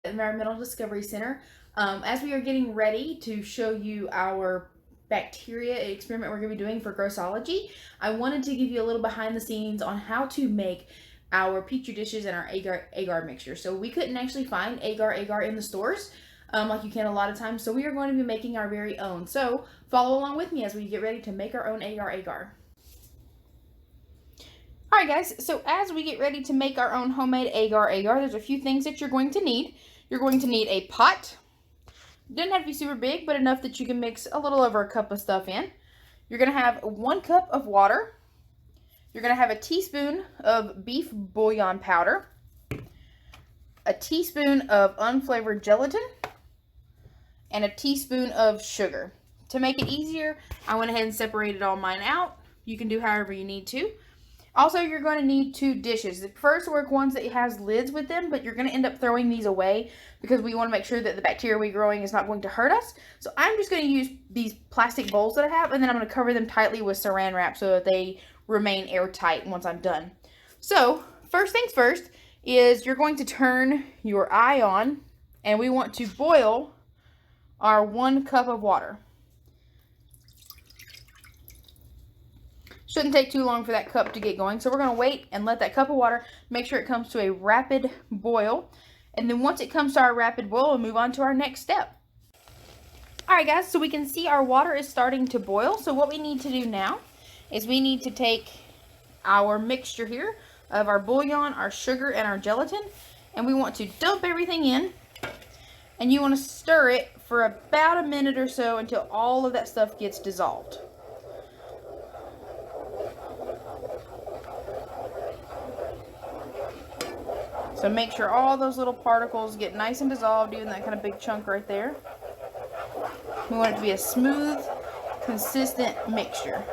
Environmental Discovery Center. As we are getting ready to show you our bacteria experiment we're going to be doing for Grossology, I wanted to give you a little behind the scenes on how to make our petri dishes and our agar mixture. So we couldn't actually find agar in the stores like you can a lot of times, so we are going to be making our very own. So follow along with me as we get ready to make our own agar. Alright guys, so as we get ready to make our own homemade agar, there's a few things that you're going to need. You're going to need a pot. It doesn't have to be super big, but enough that you can mix a little over a cup of stuff in. You're going to have 1 cup of water. You're going to have a teaspoon of beef bouillon powder, a teaspoon of unflavored gelatin, and a teaspoon of sugar. To make it easier, I went ahead and separated all mine out. You can do however you need to. Also, you're going to need 2 dishes. The first work ones that has lids with them, but you're going to end up throwing these away because we want to make sure that the bacteria we're growing is not going to hurt us. So I'm just going to use these plastic bowls that I have, and then I'm going to cover them tightly with saran wrap so that they remain airtight once I'm done. So first things first is you're going to turn your eye on, and we want to boil our 1 cup of water. Shouldn't take too long for that cup to get going, so we're going to wait and let that cup of water, make sure it comes to a rapid boil, and then once it comes to our rapid boil, we'll move on to our next step. Alright guys, so we can see our water is starting to boil, so what we need to do now is we need to take our mixture here of our bouillon, our sugar, and our gelatin, and we want to dump everything in, and you want to stir it for about a minute or so until all of that stuff gets dissolved. So make sure all those little particles get nice and dissolved, even that kind of big chunk right there. We want it to be a smooth, consistent mixture.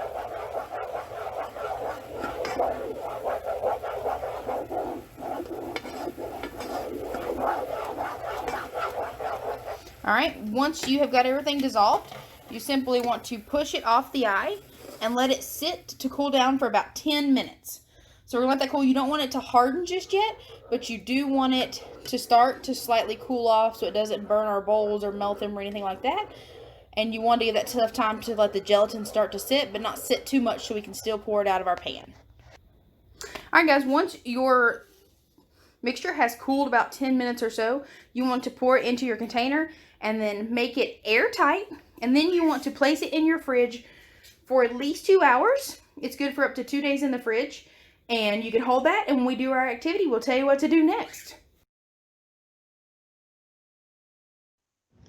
Alright, once you have got everything dissolved, you simply want to push it off the eye and let it sit to cool down for about 10 minutes. So we're going to let that cool. You don't want it to harden just yet, but you do want it to start to slightly cool off so it doesn't burn our bowls or melt them or anything like that. And you want to give that tough time to let the gelatin start to sit, but not sit too much so we can still pour it out of our pan. Alright guys, once your mixture has cooled about 10 minutes or so, you want to pour it into your container and then make it airtight. And then you want to place it in your fridge for at least 2 hours. It's good for up to 2 days in the fridge. And you can hold that, and when we do our activity, we'll tell you what to do next.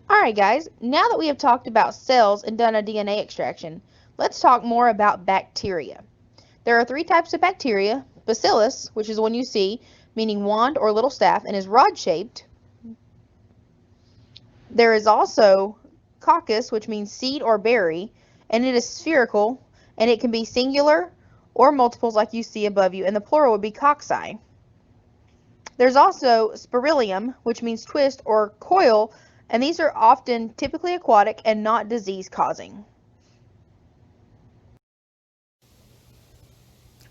Alright guys, now that we have talked about cells and done a DNA extraction, let's talk more about bacteria. There are 3 types of bacteria: Bacillus, which is the one you see, meaning wand or little staff, and is rod-shaped. There is also Coccus, which means seed or berry, and it is spherical, and it can be singular or multiples like you see above you, and the plural would be cocci. There's also Spirillum, which means twist or coil, and these are often typically aquatic and not disease-causing.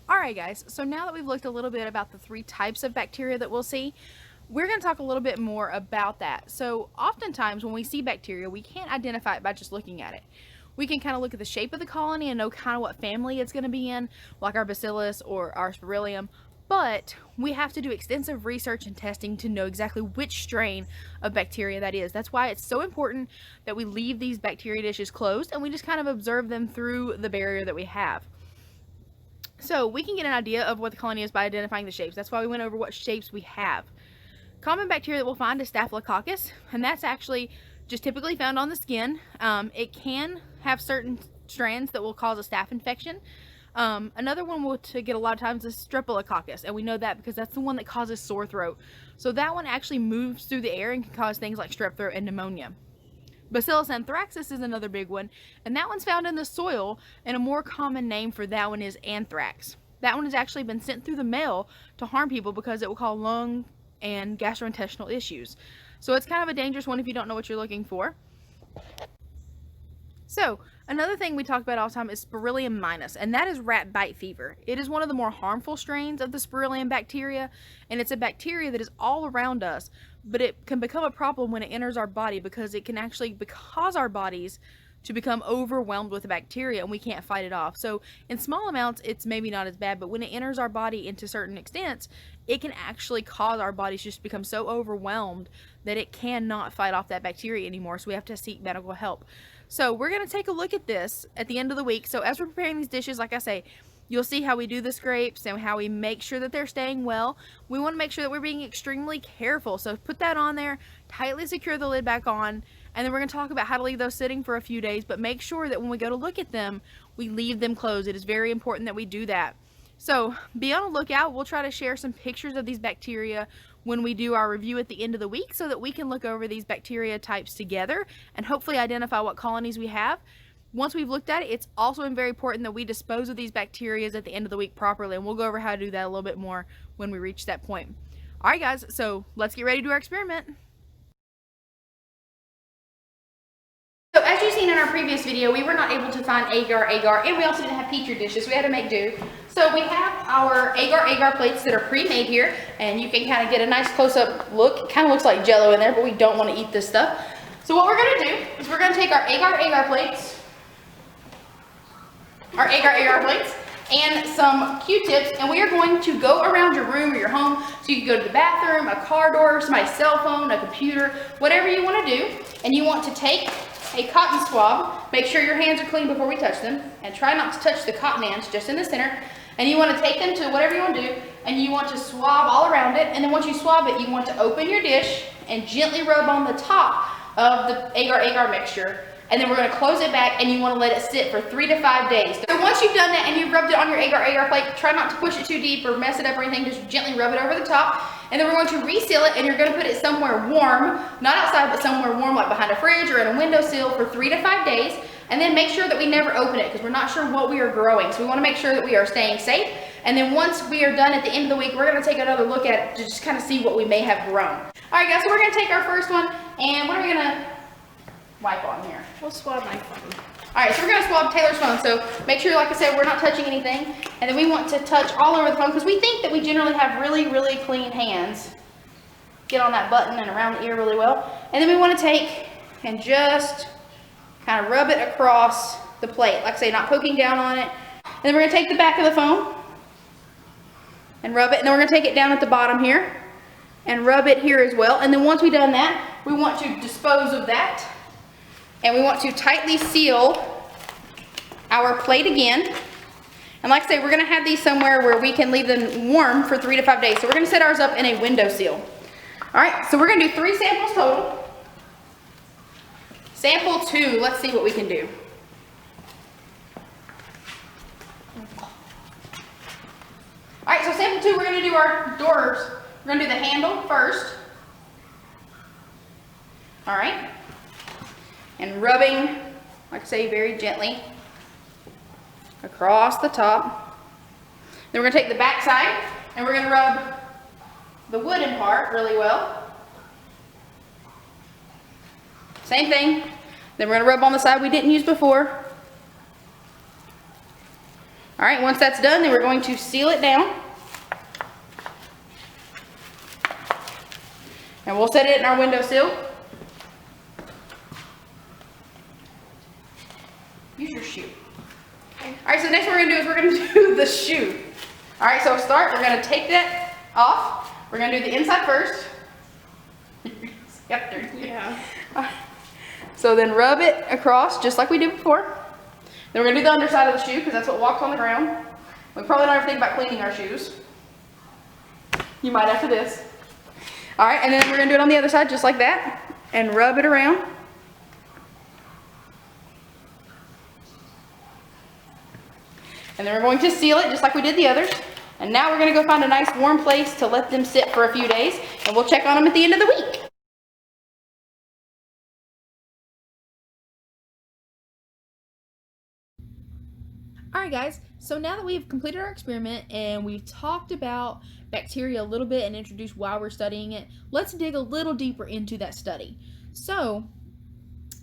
Alright guys, so now that we've looked a little bit about the 3 types of bacteria that we'll see, we're going to talk a little bit more about that. So oftentimes when we see bacteria, we can't identify it by just looking at it. We can kind of look at the shape of the colony and know kind of what family it's going to be in, like our Bacillus or our Spirillum, but we have to do extensive research and testing to know exactly which strain of bacteria that is. That's why it's so important that we leave these bacteria dishes closed and we just kind of observe them through the barrier that we have. So we can get an idea of what the colony is by identifying the shapes. That's why we went over what shapes we have. Common bacteria that we'll find is Staphylococcus, and that's actually just typically found on the skin. It can have certain strands that will cause a staph infection. Another one we'll get a lot of times is Streptococcus, and we know that because that's the one that causes sore throat. So that one actually moves through the air and can cause things like strep throat and pneumonia. Bacillus anthracis is another big one, and that one's found in the soil, and a more common name for that one is anthrax. That one has actually been sent through the mail to harm people because it will cause lung and gastrointestinal issues. So it's kind of a dangerous one if you don't know what you're looking for. So Another thing we talk about all the time is Spirillum minus, and that is rat bite fever. It is one of the more harmful strains of the Spirillum bacteria, and it's a bacteria that is all around us, but it can become a problem when it enters our body because it can actually cause our bodies to become overwhelmed with the bacteria and we can't fight it off. So in small amounts, it's maybe not as bad, but when it enters our body into certain extents, it can actually cause our bodies just to become so overwhelmed that it cannot fight off that bacteria anymore. So we have to seek medical help. So we're going to take a look at this at the end of the week. So as we're preparing these dishes, like I say, you'll see how we do the scrapes and how we make sure that they're staying well. We want to make sure that we're being extremely careful. So put that on there, tightly secure the lid back on, and then we're going to talk about how to leave those sitting for a few days, but make sure that when we go to look at them, we leave them closed. It is very important that we do that. So be on the lookout. We'll try to share some pictures of these bacteria when we do our review at the end of the week so that we can look over these bacteria types together and hopefully identify what colonies we have. Once we've looked at it, it's also very important that we dispose of these bacteria at the end of the week properly, and we'll go over how to do that a little bit more when we reach that point. All right, guys, so let's get ready to do our experiment. So as you've seen in our previous video, we were not able to find agar, and we also didn't have petri dishes. We had to make do. So we have our agar plates that are pre-made here, and you can kind of get a nice close-up look. It kind of looks like Jello in there, but we don't want to eat this stuff. So what we're going to do is we're going to take our agar plates, and some Q-tips, and we are going to go around your room or your home. So you can go to the bathroom, a car door, somebody's cell phone, a computer, whatever you want to do, and you want to take a cotton swab. Make sure your hands are clean before we touch them, and try not to touch the cotton ends, just in the center. And you want to take them to whatever you want to do, and you want to swab all around it. And then once you swab it, you want to open your dish and gently rub on the top of the agar mixture. And then we're going to close it back, and you want to let it sit for 3 to 5 days. So once you've done that and you've rubbed it on your agar plate, try not to push it too deep or mess it up or anything. Just gently rub it over the top. And then we're going to reseal it, and you're going to put it somewhere warm, not outside, but somewhere warm, like behind a fridge or in a windowsill for 3 to 5 days. And then make sure that we never open it because we're not sure what we are growing. So we want to make sure that we are staying safe. And then once we are done at the end of the week, we're going to take another look at it to just kind of see what we may have grown. All right, guys, so we're going to take our first one, and what are we going to wipe on here? We'll swab my phone. All right, so we're going to swab Taylor's phone. So make sure, like I said, we're not touching anything. And then we want to touch all over the phone because we think that we generally have really, really clean hands. Get on that button and around the ear really well. And then we want to take and just kind of rub it across the plate. Like I say, not poking down on it. And then we're going to take the back of the phone and rub it. And then we're going to take it down at the bottom here and rub it here as well. And then once we've done that, we want to dispose of that. And we want to tightly seal our plate again. And like I say, we're going to have these somewhere where we can leave them warm for 3 to 5 days. So we're going to set ours up in a windowsill. All right, so we're going to do 3 samples total. Sample 2, let's see what we can do. All right, so sample 2, we're going to do our doors. We're going to do the handle first. All right. And rubbing, like I say, very gently across the top. Then we're going to take the back side and we're going to rub the wooden part really well. Same thing. Then we're going to rub on the side we didn't use before. All right, once that's done, then we're going to seal it down. And we'll set it in our windowsill. Use your shoe. Okay. All right, so the next one we're going to do is we're going to do the shoe. All right, so start, we're going to take that off. We're going to do the inside first. Yeah. So then rub it across just like we did before. Then we're going to do the underside of the shoe because that's what walks on the ground. We probably don't ever think about cleaning our shoes. You might after this. All right, and then we're going to do it on the other side just like that and rub it around. And then we're going to seal it just like we did the others. And now we're going to go find a nice warm place to let them sit for a few days. And we'll check on them at the end of the week. Alright guys, so now that we've completed our experiment and we've talked about bacteria a little bit and introduced why we're studying it, let's dig a little deeper into that study. So,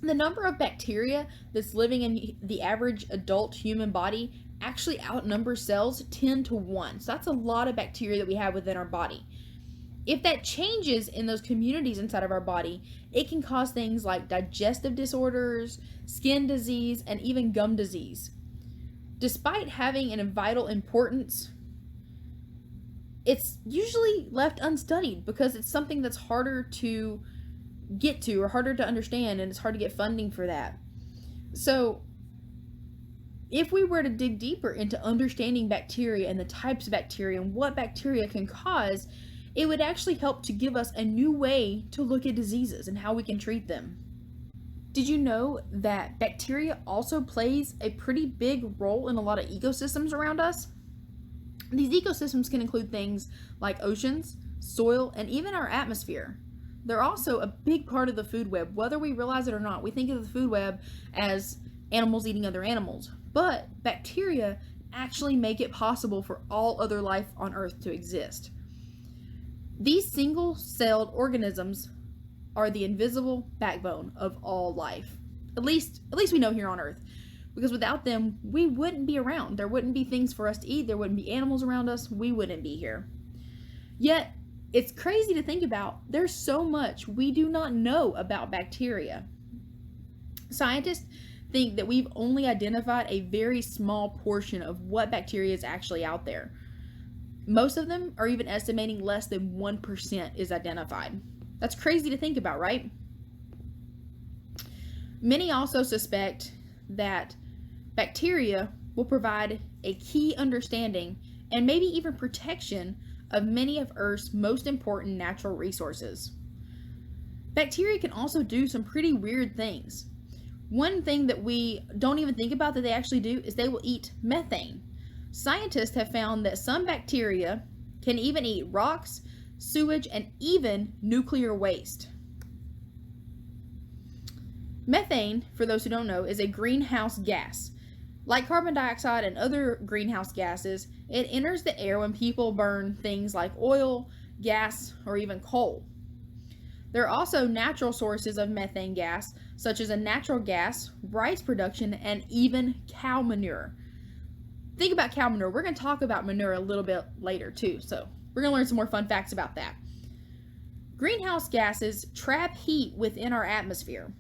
The number of bacteria that's living in the average adult human body actually outnumbers cells 10 to 1. So that's a lot of bacteria that we have within our body. If that changes in those communities inside of our body, it can cause things like digestive disorders, skin disease, and even gum disease. Despite having a vital importance, it's usually left unstudied because it's something that's harder to get to or harder to understand, and it's hard to get funding for that. So, if we were to dig deeper into understanding bacteria and the types of bacteria and what bacteria can cause, it would actually help to give us a new way to look at diseases and how we can treat them. Did you know that bacteria also plays a pretty big role in a lot of ecosystems around us? These ecosystems can include things like oceans, soil, and even our atmosphere. They're also a big part of the food web. Whether we realize it or not, we think of the food web as animals eating other animals, but bacteria actually make it possible for all other life on Earth to exist. These single-celled organisms are the invisible backbone of all life. At least we know here on Earth. Because without them, we wouldn't be around. There wouldn't be things for us to eat. There wouldn't be animals around us. We wouldn't be here. Yet, it's crazy to think about. There's so much we do not know about bacteria. Scientists think that we've only identified a very small portion of what bacteria is actually out there. Most of them are even estimating less than 1% is identified. That's crazy to think about, right? Many also suspect that bacteria will provide a key understanding and maybe even protection of many of Earth's most important natural resources. Bacteria can also do some pretty weird things. One thing that we don't even think about that they actually do is they will eat methane. Scientists have found that some bacteria can even eat rocks, sewage, and even nuclear waste. Methane, for those who don't know, is a greenhouse gas. Like carbon dioxide and other greenhouse gases, it enters the air when people burn things like oil, gas, or even coal. There are also natural sources of methane gas, such as a natural gas, rice production, and even cow manure. Think about cow manure. We're going to talk about manure a little bit later too, so we're going to learn some more fun facts about that. Greenhouse gases trap heat within our atmosphere.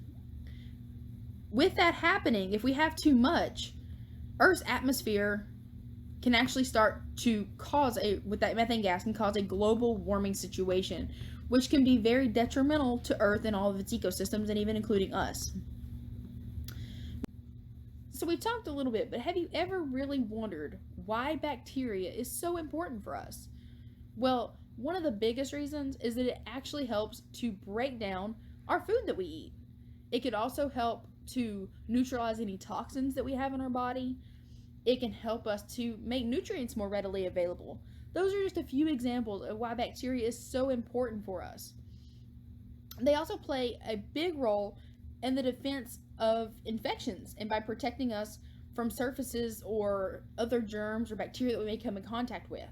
With that happening, if we have too much, Earth's atmosphere can actually start to with that methane gas, can cause a global warming situation, which can be very detrimental to Earth and all of its ecosystems, and even including us. So we talked a little bit, but have you ever really wondered why bacteria is so important for us? Well, one of the biggest reasons is that it actually helps to break down our food that we eat. It could also help to neutralize any toxins that we have in our body. It can help us to make nutrients more readily available. Those are just a few examples of why bacteria is so important for us. They also play a big role in the defense of infections and by protecting us from surfaces or other germs or bacteria that we may come in contact with.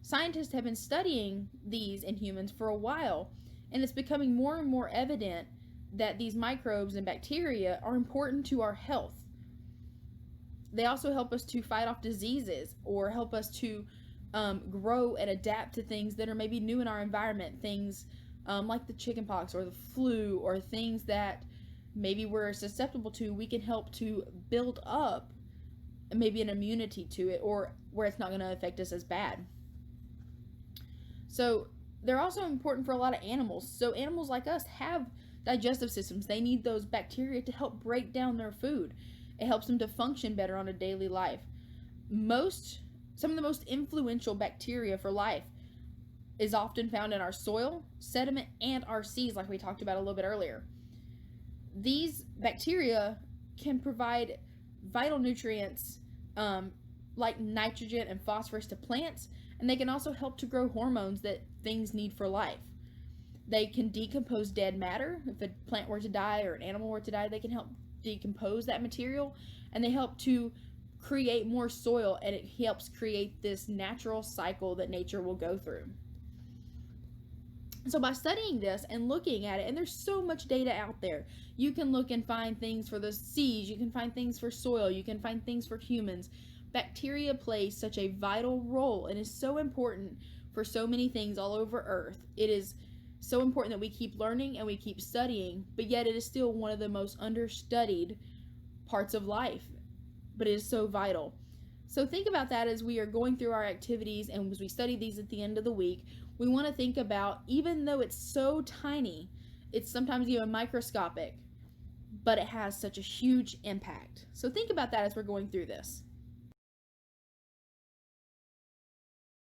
Scientists have been studying these in humans for a while, and it's becoming more and more evident that these microbes and bacteria are important to our health. They also help us to fight off diseases or help us to grow and adapt to things that are maybe new in our environment, things like the chickenpox or the flu or things that maybe we're susceptible to. We can help to build up maybe an immunity to it, or where it's not going to affect us as bad. So they're also important for a lot of animals. So animals like us have digestive systems. They need those bacteria to help break down their food. It helps them to function better on a daily life. Some of the most influential bacteria for life is often found in our soil, sediment, and our seas, like we talked about a little bit earlier. These bacteria can provide vital nutrients like nitrogen and phosphorus to plants, and they can also help to grow hormones that things need for life. They can decompose dead matter. If a plant were to die or an animal were to die, they can help decompose that material, and they help to create more soil, and it helps create this natural cycle that nature will go through. So by studying this and looking at it, and there's so much data out there, you can look and find things for the seas, you can find things for soil, you can find things for humans. Bacteria plays such a vital role and is so important for so many things all over Earth. It is so important that we keep learning and we keep studying, but yet it is still one of the most understudied parts of life, but it is so vital. So think about that as we are going through our activities and as we study these at the end of the week. We want to think about, even though it's so tiny, it's sometimes even microscopic, but it has such a huge impact. So think about that as we're going through this.